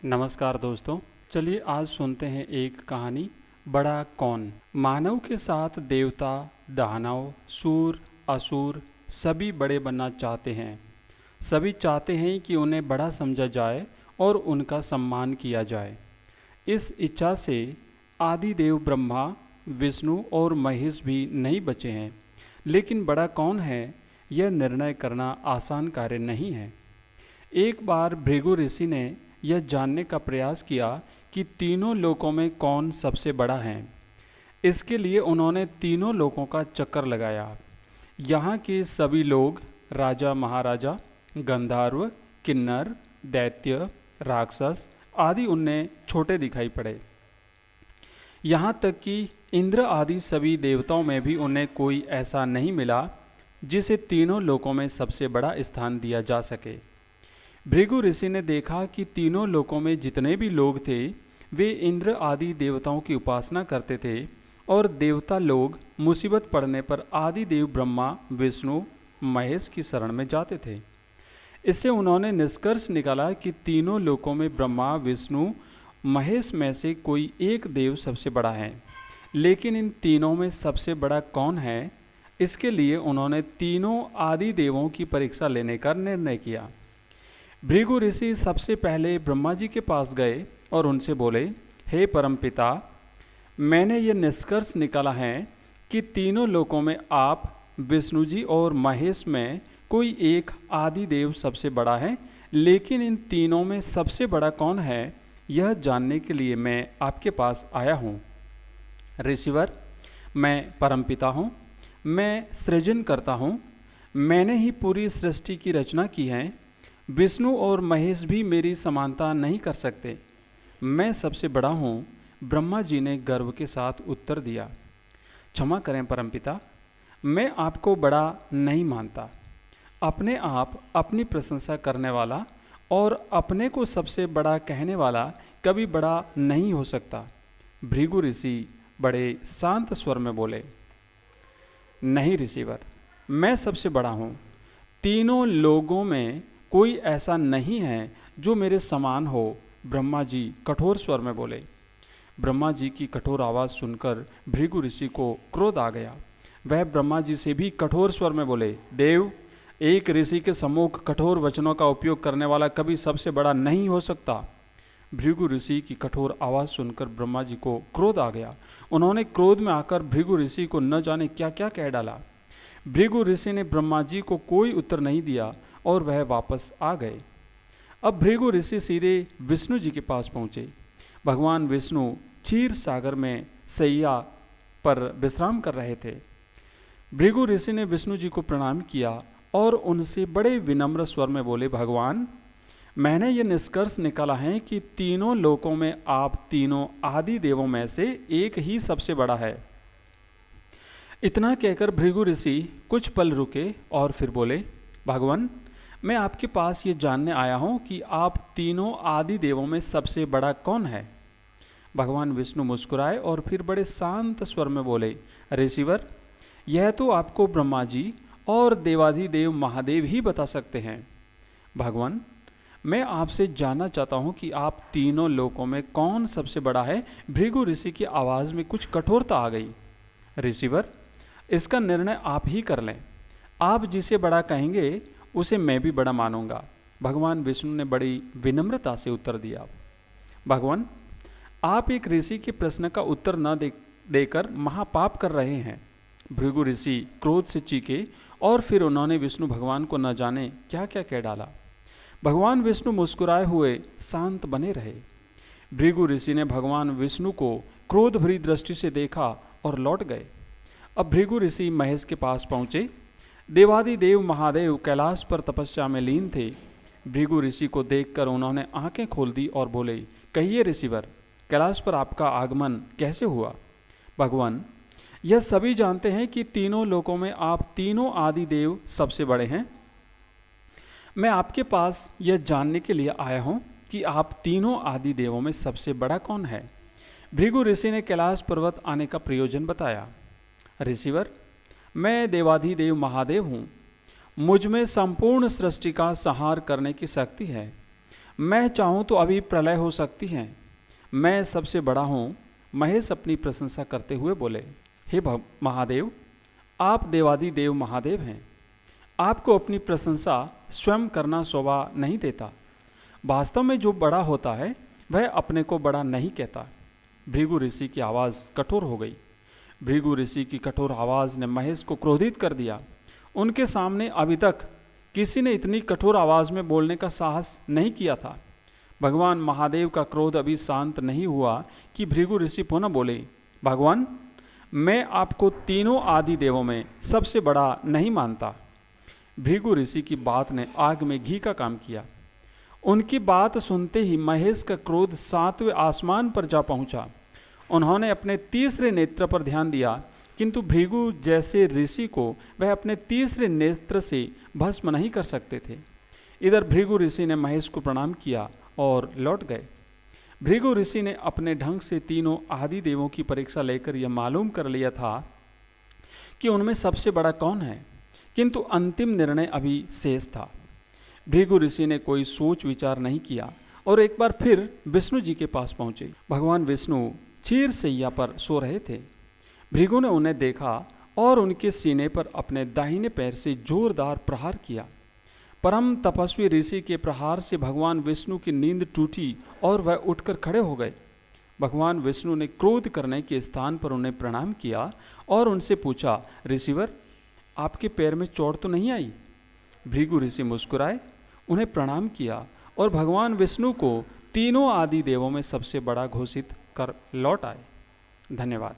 नमस्कार दोस्तों। चलिए आज सुनते हैं एक कहानी, बड़ा कौन। मानव के साथ देवता, दानव, सूर, असुर सभी बड़े बनना चाहते हैं। सभी चाहते हैं कि उन्हें बड़ा समझा जाए और उनका सम्मान किया जाए। इस इच्छा से आदि देव ब्रह्मा, विष्णु और महेश भी नहीं बचे हैं। लेकिन बड़ा कौन है, यह निर्णय करना आसान कार्य नहीं है। एक बार भृगु ऋषि ने यह जानने का प्रयास किया कि तीनों लोकों में कौन सबसे बड़ा है। इसके लिए उन्होंने तीनों लोकों का चक्कर लगाया। यहाँ के सभी लोग, राजा महाराजा, गंधर्व, किन्नर, दैत्य, राक्षस आदि उन्हें छोटे दिखाई पड़े। यहाँ तक कि इंद्र आदि सभी देवताओं में भी उन्हें कोई ऐसा नहीं मिला जिसे तीनों लोकों में सबसे बड़ा स्थान दिया जा सके। भृगु ऋषि ने देखा कि तीनों लोकों में जितने भी लोग थे वे इंद्र आदि देवताओं की उपासना करते थे और देवता लोग मुसीबत पड़ने पर आदि देव ब्रह्मा, विष्णु, महेश की शरण में जाते थे। इससे उन्होंने निष्कर्ष निकाला कि तीनों लोकों में ब्रह्मा, विष्णु, महेश में से कोई एक देव सबसे बड़ा है। लेकिन इन तीनों में सबसे बड़ा कौन है, इसके लिए उन्होंने तीनों आदि देवों की परीक्षा लेने का निर्णय किया। भृगु ऋषि सबसे पहले ब्रह्मा जी के पास गए और उनसे बोले, हे परमपिता, मैंने ये निष्कर्ष निकाला है कि तीनों लोकों में आप, विष्णु जी और महेश में कोई एक आदि देव सबसे बड़ा है। लेकिन इन तीनों में सबसे बड़ा कौन है, यह जानने के लिए मैं आपके पास आया हूँ। ऋषिवर, मैं परमपिता हूँ, मैं सृजन करता हूँ, मैंने ही पूरी सृष्टि की रचना की है। विष्णु और महेश भी मेरी समानता नहीं कर सकते। मैं सबसे बड़ा हूँ। ब्रह्मा जी ने गर्व के साथ उत्तर दिया। क्षमा करें परमपिता, मैं आपको बड़ा नहीं मानता। अपने आप अपनी प्रशंसा करने वाला और अपने को सबसे बड़ा कहने वाला कभी बड़ा नहीं हो सकता। भृगु ऋषि बड़े शांत स्वर में बोले, नहीं ऋषिवर, मैं सबसे बड़ा हूँ। तीनों लोगों में कोई ऐसा नहीं है जो मेरे समान हो। ब्रह्मा जी कठोर स्वर में बोले। ब्रह्मा जी की कठोर आवाज़ सुनकर भृगु ऋषि को क्रोध आ गया। वह ब्रह्मा जी से भी कठोर स्वर में बोले, देव, एक ऋषि के सम्मुख कठोर वचनों का उपयोग करने वाला कभी सबसे बड़ा नहीं हो सकता। भृगु ऋषि की कठोर आवाज़ सुनकर ब्रह्मा जी को क्रोध आ गया। उन्होंने क्रोध में आकर भृगु ऋषि को न जाने क्या क्या कह डाला। भृगु ऋषि ने ब्रह्मा जी को कोई उत्तर नहीं दिया और वह वापस आ गए। अब भृगु ऋषि सीधे विष्णु जी के पास पहुँचे। भगवान विष्णु क्षीर सागर में सैया पर विश्राम कर रहे थे। भृगु ऋषि ने विष्णु जी को प्रणाम किया और उनसे बड़े विनम्र स्वर में बोले, भगवान, मैंने ये निष्कर्ष निकाला है कि तीनों लोकों में आप तीनों आदि देवों में से एक ही सबसे बड़ा है। इतना कहकर भृगु ऋषि कुछ पल रुके और फिर बोले, भगवान, मैं आपके पास ये जानने आया हूँ कि आप तीनों आदि देवों में सबसे बड़ा कौन है। भगवान विष्णु मुस्कुराए और फिर बड़े शांत स्वर में बोले, ऋषिवर, यह तो आपको ब्रह्मा जी और देवाधिदेव महादेव ही बता सकते हैं। भगवान, मैं आपसे जानना चाहता हूँ कि आप तीनों लोकों में कौन सबसे बड़ा है। भृगु ऋषि की आवाज़ में कुछ कठोरता आ गई। ऋषिवर, इसका निर्णय आप ही कर लें। आप जिसे बड़ा कहेंगे उसे मैं भी बड़ा मानूंगा। भगवान विष्णु ने बड़ी विनम्रता से उत्तर दिया। भगवान, आप एक ऋषि के प्रश्न का उत्तर न देकर महापाप कर रहे हैं। भृगु ऋषि क्रोध से चीखे और फिर उन्होंने विष्णु भगवान को न जाने क्या क्या कह डाला। भगवान विष्णु मुस्कुराए हुए शांत बने रहे। भृगु ऋषि ने भगवान विष्णु को क्रोध भरी दृष्टि से देखा और लौट गए। अब भृगु ऋषि महेश के पास पहुँचे। देवादिदेव महादेव कैलाश पर तपस्या में लीन थे। भृगु ऋषि को देखकर उन्होंने आंखें खोल दी और बोले, कहिए ऋषिवर, कैलाश पर आपका आगमन कैसे हुआ। भगवान, यह सभी जानते हैं कि तीनों लोकों में आप तीनों आदि देव सबसे बड़े हैं। मैं आपके पास यह जानने के लिए आया हूँ कि आप तीनों आदि देवों में सबसे बड़ा कौन है। भृगु ऋषि ने कैलाश पर्वत आने का प्रयोजन बताया। ऋषिवर, मैं देवाधिदेव महादेव हूँ। मुझ में संपूर्ण सृष्टि का संहार करने की शक्ति है। मैं चाहूँ तो अभी प्रलय हो सकती है। मैं सबसे बड़ा हूँ। महेश अपनी प्रशंसा करते हुए बोले, हे महादेव, आप देवादिदेव महादेव हैं। आपको अपनी प्रशंसा स्वयं करना शोभा नहीं देता। वास्तव में जो बड़ा होता है वह अपने को बड़ा नहीं कहता। भृगु ऋषि की आवाज़ कठोर हो गई। भृगु ऋषि की कठोर आवाज़ ने महेश को क्रोधित कर दिया। उनके सामने अभी तक किसी ने इतनी कठोर आवाज़ में बोलने का साहस नहीं किया था। भगवान महादेव का क्रोध अभी शांत नहीं हुआ कि भृगु ऋषि पुनः बोले, भगवान, मैं आपको तीनों आदि देवों में सबसे बड़ा नहीं मानता। भृगु ऋषि की बात ने आग में घी का काम किया। उनकी बात सुनते ही महेश का क्रोध 7वें आसमान पर जा पहुंचा। उन्होंने अपने तीसरे नेत्र पर ध्यान दिया, किंतु भृगु जैसे ऋषि को वह अपने तीसरे नेत्र से भस्म नहीं कर सकते थे। इधर भृगु ऋषि ने महेश को प्रणाम किया और लौट गए। भृगु ऋषि ने अपने ढंग से तीनों आदि देवों की परीक्षा लेकर यह मालूम कर लिया था कि उनमें सबसे बड़ा कौन है, किंतु अंतिम निर्णय अभी शेष था। भृगु ऋषि ने कोई सोच विचार नहीं किया और एक बार फिर विष्णु जी के पास पहुंचे। भगवान विष्णु क्षीर सैया पर सो रहे थे। भृगु ने उन्हें देखा और उनके सीने पर अपने दाहिने पैर से जोरदार प्रहार किया। परम तपस्वी ऋषि के प्रहार से भगवान विष्णु की नींद टूटी और वह उठकर खड़े हो गए। भगवान विष्णु ने क्रोध करने के स्थान पर उन्हें प्रणाम किया और उनसे पूछा, ऋषिवर, आपके पैर में चोट तो नहीं आई? भृगु ऋषि मुस्कुराए, उन्हें प्रणाम किया और भगवान विष्णु को तीनों आदि देवों में सबसे बड़ा घोषित कर लौट आए। धन्यवाद।